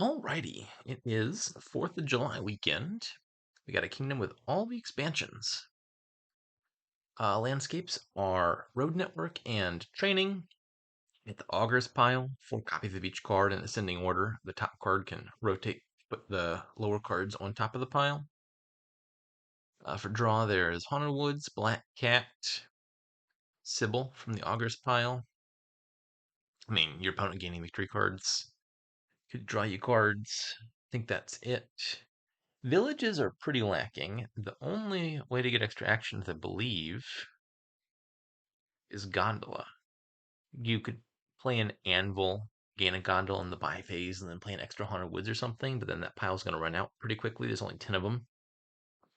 Alrighty, it is the 4th of July weekend. We got a kingdom with all the expansions. Landscapes are Road Network and Training. Hit the Augurs pile, 4 copies of each card in ascending order. The top card can rotate, put the lower cards on top of the pile. For draw, there's Haunted Woods, Black Cat, Sybil from the Augurs pile. I mean, your opponent gaining victory cards. Could draw you cards. I think that's it. Villages are pretty lacking. The only way to get extra actions, I believe, is Gondola. You could play an Anvil, gain a Gondola in the buy phase, and then play an extra Haunted Woods or something, but then that pile's going to run out pretty quickly. There's only 10 of them.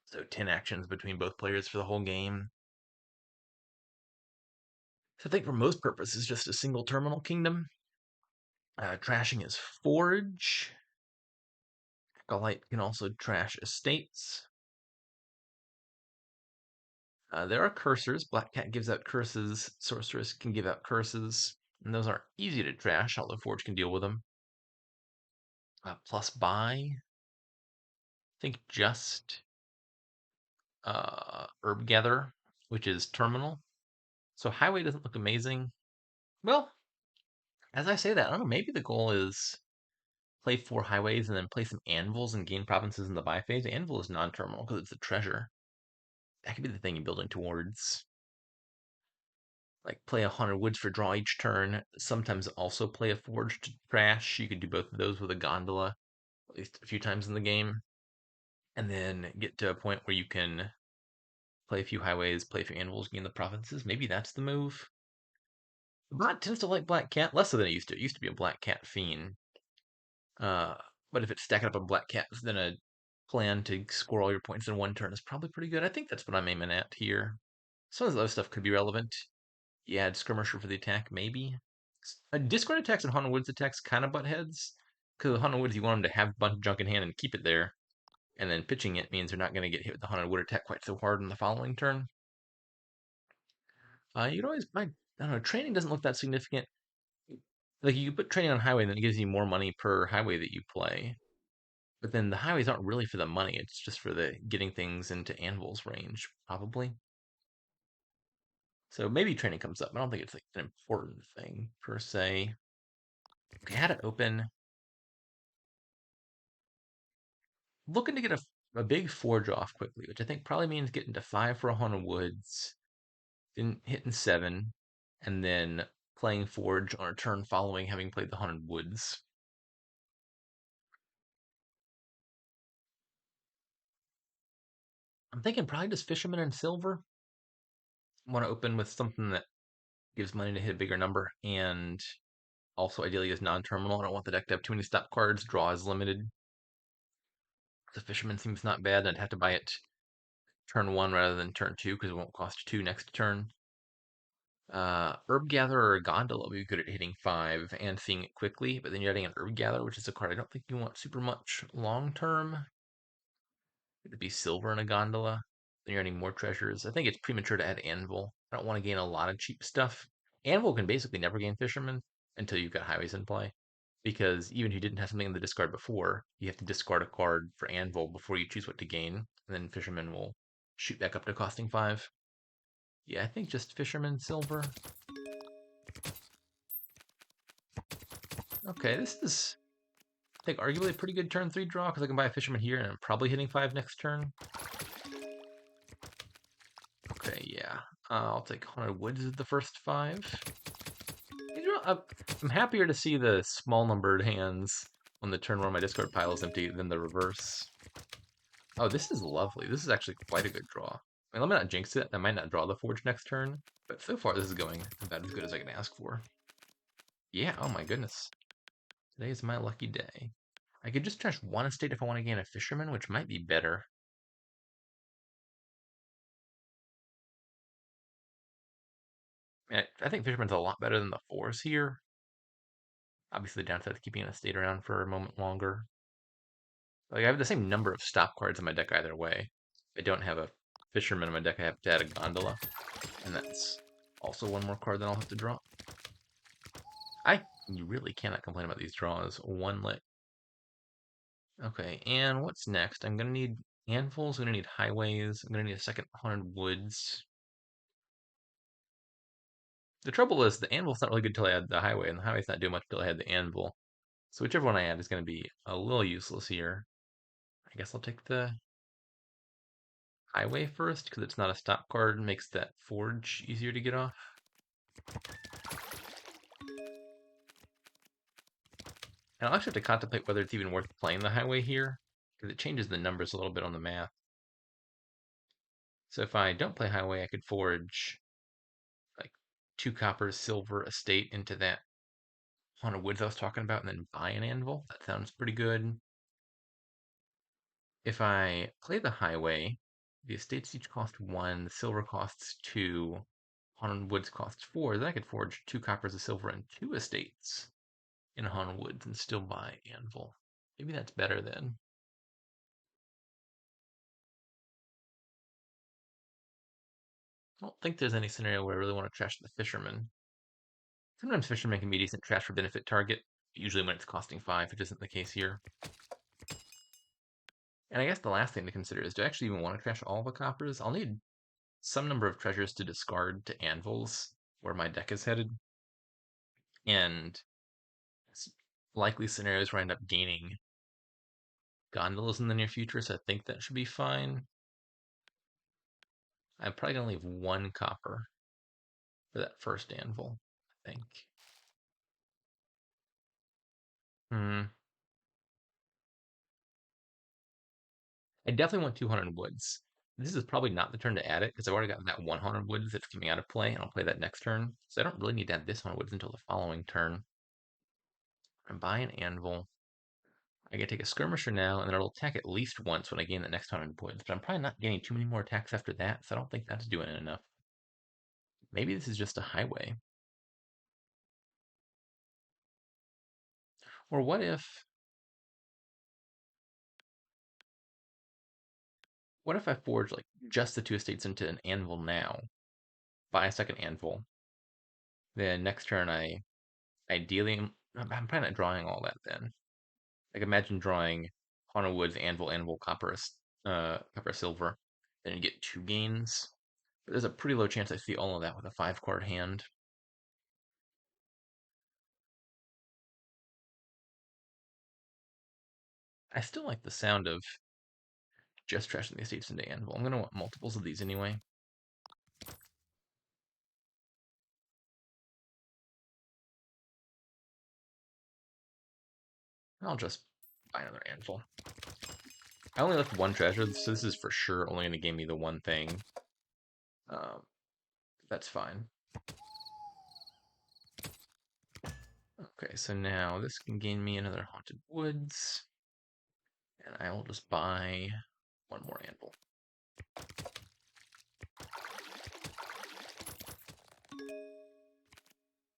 So 10 actions between both players for the whole game. So I think for most purposes, just a single terminal kingdom. Trashing is Forge. Acolyte can also trash estates. There are cursors. Black Cat gives out curses. Sorceress can give out curses. And those aren't easy to trash, although Forge can deal with them. Plus buy. I think just Herb Gather, which is terminal. So Highway doesn't look amazing. Well, as I say that, I don't know, maybe the goal is play 4 highways and then play some anvils and gain provinces in the buy phase. Anvil is non-terminal because it's a treasure. That could be the thing you're building towards. Like play a Haunted Woods for draw each turn. Sometimes also play a Forge to trash. You could do both of those with a Gondola at least a few times in the game. And then get to a point where you can play a few highways, play a few anvils, gain the provinces. Maybe that's the move. Bot tends to like Black Cat less so than it used to. It used to be a Black Cat fiend. Uh, but if it's stacking up a Black Cat, then a plan to score all your points in one turn is probably pretty good. I think that's what I'm aiming at here. Some of the other stuff could be relevant. You add Skirmisher for the attack, maybe. Discord attacks and Haunted Woods attacks kind of butt heads. Because Haunted Woods, you want them to have a bunch of junk in hand and keep it there. And then pitching it means they're not going to get hit with the Haunted Wood attack quite so hard in the following turn. You could always, I don't know, training doesn't look that significant. Like you put training on highway, and then it gives you more money per highway that you play. But then the highways aren't really for the money; it's just for the getting things into Anvil's range, probably. So maybe training comes up. I don't think it's like an important thing per se. Okay, I had it open. Looking to get a big forge off quickly, which I think probably means getting to 5 for a Haunted Woods, then hitting 7, and then playing forge on a turn following having played the Haunted Woods. I'm thinking probably just Fisherman and Silver. Want to open with something that gives money to hit a bigger number, and also ideally is non-terminal. I don't want the deck to have too many stop cards. Draw is limited. The Fisherman seems not bad. I'd have to buy it turn 1 rather than turn 2 because it won't cost 2 next turn. Herb Gatherer or Gondola would be good at hitting 5 and seeing it quickly, but then you're adding an Herb Gatherer, which is a card I don't think you want super much long term. It'd be Silver in a Gondola. Then you're adding more treasures. I think it's premature to add Anvil. I don't want to gain a lot of cheap stuff. Anvil can basically never gain Fisherman until you've got highways in play. Because even if you didn't have something in the discard before, you have to discard a card for Anvil before you choose what to gain. And then Fisherman will shoot back up to costing 5. Yeah, I think just Fisherman Silver. Okay, this is, I think, arguably a pretty good turn 3 draw because I can buy a Fisherman here and I'm probably hitting 5 next turn. Okay, yeah. I'll take Haunted Woods as the first 5. I'm happier to see the small numbered hands on the turn where my discard pile is empty than the reverse. Oh, this is lovely. This is actually quite a good draw. I mean, let me not jinx it. I might not draw the Forge next turn, but so far this is going about as good as I can ask for. Yeah, oh my goodness. Today is my lucky day. I could just trash 1 estate if I want to gain a Fisherman, which might be better. I think Fisherman's a lot better than the 4s here. Obviously, the downside is keeping an estate around for a moment longer. Like, I have the same number of stop cards in my deck either way. I don't have a Fisherman in my deck, I have to add a Gondola. And that's also one more card that I'll have to draw. You really cannot complain about these draws one lick. Okay, and what's next? I'm gonna need anvils, I'm gonna need highways, I'm gonna need a second haunted woods. The trouble is the anvil's not really good until I add the highway, and the highway's not doing much until I add the anvil. So whichever one I add is gonna be a little useless here. I guess I'll take the highway first, because it's not a stop card, and makes that forge easier to get off. And I'll actually have to contemplate whether it's even worth playing the highway here, because it changes the numbers a little bit on the map. So if I don't play highway, I could forge like 2 copper, silver, estate into that haunted woods I was talking about, and then buy an anvil. That sounds pretty good. If I play the highway, the estates each cost 1, the silver costs 2, haunted woods costs 4. Then I could forge 2 coppers, a silver, and 2 estates in haunted woods and still buy anvil. Maybe that's better then. I don't think there's any scenario where I really want to trash the fisherman. Sometimes fishermen can be a decent trash for benefit target, usually when it's costing 5, which isn't the case here. And I guess the last thing to consider is, do I actually even want to trash all the coppers? I'll need some number of treasures to discard to anvils where my deck is headed. And likely scenarios where I end up gaining gondolas in the near future, so I think that should be fine. I'm probably going to leave 1 copper for that first anvil, I think. Hmm. I definitely want 200 woods. This is probably not the turn to add it, because I've already got that 100 woods that's coming out of play, and I'll play that next turn. So I don't really need to add this 100 woods until the following turn. I'm buying an anvil. I get to take a skirmisher now, and then it'll attack at least once when I gain the next 100 woods. But I'm probably not gaining too many more attacks after that, so I don't think that's doing it enough. Maybe this is just a highway. Or what if I forge like just the 2 estates into an anvil now, buy a second anvil, then next turn I ideally I'm probably not drawing all that then. Like imagine drawing Haunted Woods, anvil, anvil, copper, copper, silver, then you get 2 gains. But there's a pretty low chance I see all of that with a 5-card hand. I still like the sound of just trashing the estates into anvil. I'm gonna want multiples of these anyway. I'll just buy another anvil. I only left 1 treasure, so this is for sure only gonna give me the 1 thing. Um, that's fine. Okay, so now this can gain me another Haunted Woods. And I will just buy 1 more anvil.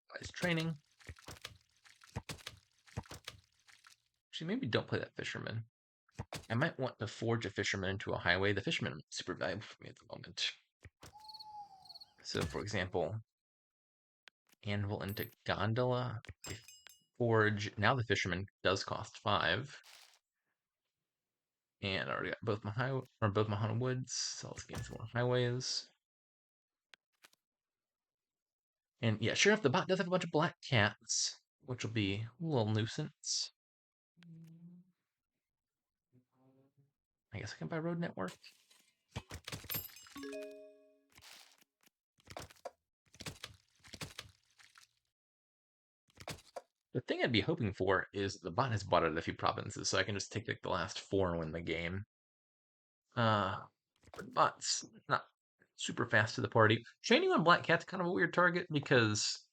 Buys training. Actually, maybe don't play that fisherman. I might want to forge a fisherman into a highway. The fisherman is super valuable for me at the moment. So, for example, anvil into gondola. Forge. Now the fisherman does cost 5. And I already got both my haunted woods, so let's gain some more highways. And yeah, sure enough, the bot does have a bunch of black cats, which will be a little nuisance. I guess I can buy road network. The thing I'd be hoping for is the bot has bought it at a few provinces, so I can just take like the last 4 and win the game. But bot's not super fast to the party. Training on Black Cat's kind of a weird target because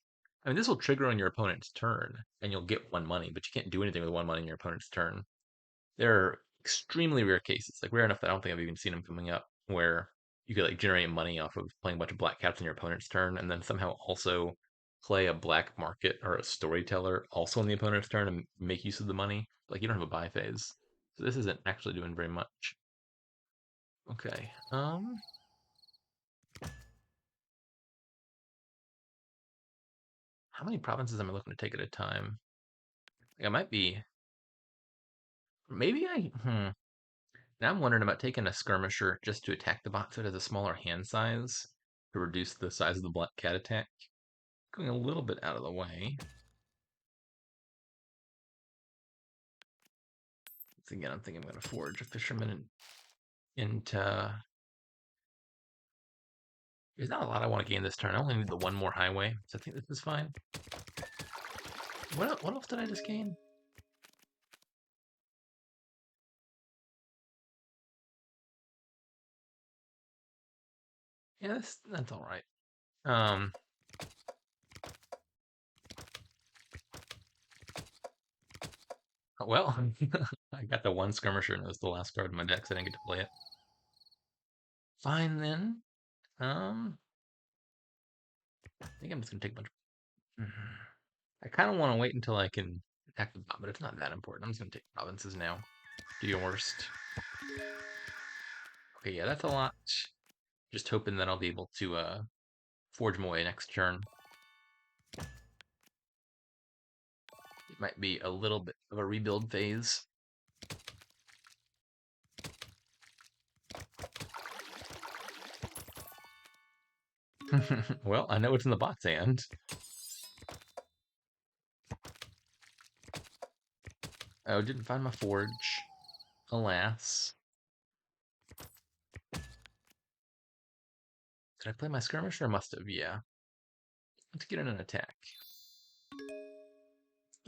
I mean this will trigger on your opponent's turn and you'll get 1 money, but you can't do anything with 1 money in your opponent's turn. There are extremely rare cases, like rare enough that I don't think I've even seen them coming up, where you could like generate money off of playing a bunch of black cats in your opponent's turn, and then somehow also play a black market or a storyteller also in the opponent's turn and make use of the money. Like you don't have a buy phase, so this isn't actually doing very much. Okay, how many provinces am I looking to take at a time? Like I might be Maybe Now I'm wondering about taking a skirmisher just to attack the bot so it has a smaller hand size to reduce the size of the black cat attack. Going a little bit out of the way. So again, I'm thinking I'm going to forge a fisherman into. There's not a lot I want to gain this turn. I only need the one more highway, so I think this is fine. What else did I just gain? Yeah, that's all right. Well, I got the one skirmisher and it was the last card in my deck, so I didn't get to play it. Fine then. I think I'm just gonna take a bunch. I kind of want to wait until I can attack the bot, but it's not that important. I'm just gonna take provinces now. Do your worst. Okay, yeah, that's a lot. Just hoping that I'll be able to forge my way next turn. It might be a little bit of a rebuild phase. Well, I know it's in the bot's hand. Oh, didn't find my forge. Alas. Did I play my skirmisher? I must have, yeah. Let's get in an attack.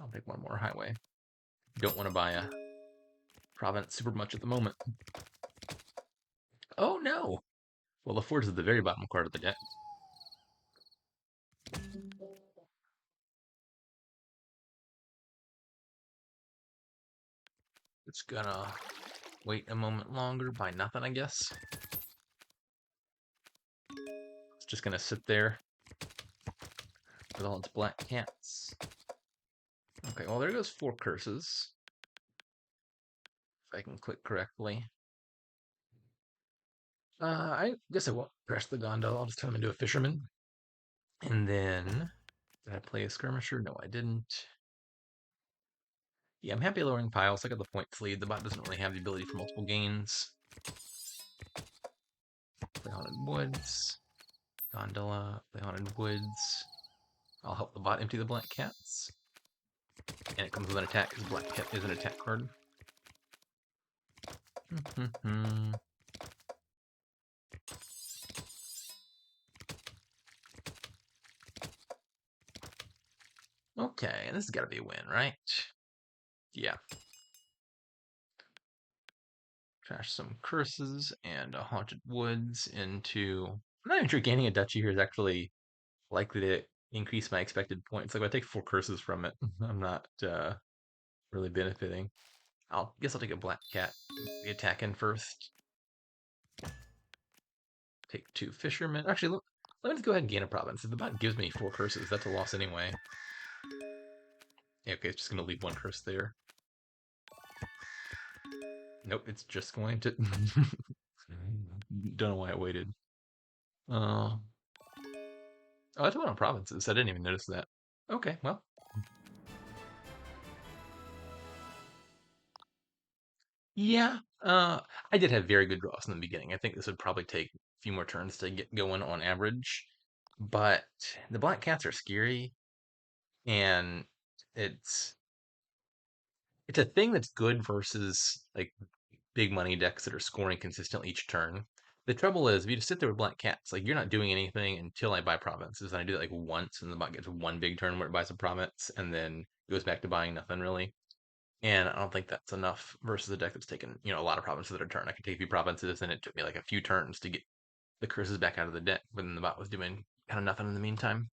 I'll take one more highway. Don't want to buy a province super much at the moment. Oh no! Well, the forge is the very bottom card of the deck. It's gonna wait a moment longer, buy nothing, I guess. It's just gonna sit there with all its black cats. Okay, well, there goes 4 curses. If I can click correctly. I guess I won't press the gondola. I'll just turn him into a fisherman. And then, did I play a skirmisher? No, I didn't. Yeah, I'm happy lowering piles. I got the points lead. The bot doesn't really have the ability for multiple gains. Play Haunted Woods. Gondola. Play Haunted Woods. I'll help the bot empty the black cats. And it comes with an attack because black cat is an attack card. Okay, this has got to be a win, right? Yeah. Trash some curses and a haunted woods into. I'm not even sure gaining a duchy here is actually likely to increase my expected points. Like if I take 4 curses from it, I'm not really benefiting. I'll guess I'll take a black cat. The attack in first. Take 2 fishermen. Actually, let me just go ahead and gain a province. If the bot gives me 4 curses, that's a loss anyway. Yeah, okay, it's just gonna leave 1 curse there. Nope, it's just going to. Don't know why I waited. Oh, that's one on provinces. I didn't even notice that. Okay, well. Yeah, I did have very good draws in the beginning. I think this would probably take a few more turns to get going on average. But the black cats are scary, and it's it's a thing that's good versus like big money decks that are scoring consistently each turn. The trouble is, if you just sit there with black cats, like you're not doing anything until I buy provinces, and I do that like once, and the bot gets one big turn where it buys a province, and then goes back to buying nothing really. And I don't think that's enough versus a deck that's taken, a lot of provinces at a turn. I could take a few provinces, and it took me like a few turns to get the curses back out of the deck, but then the bot was doing kind of nothing in the meantime.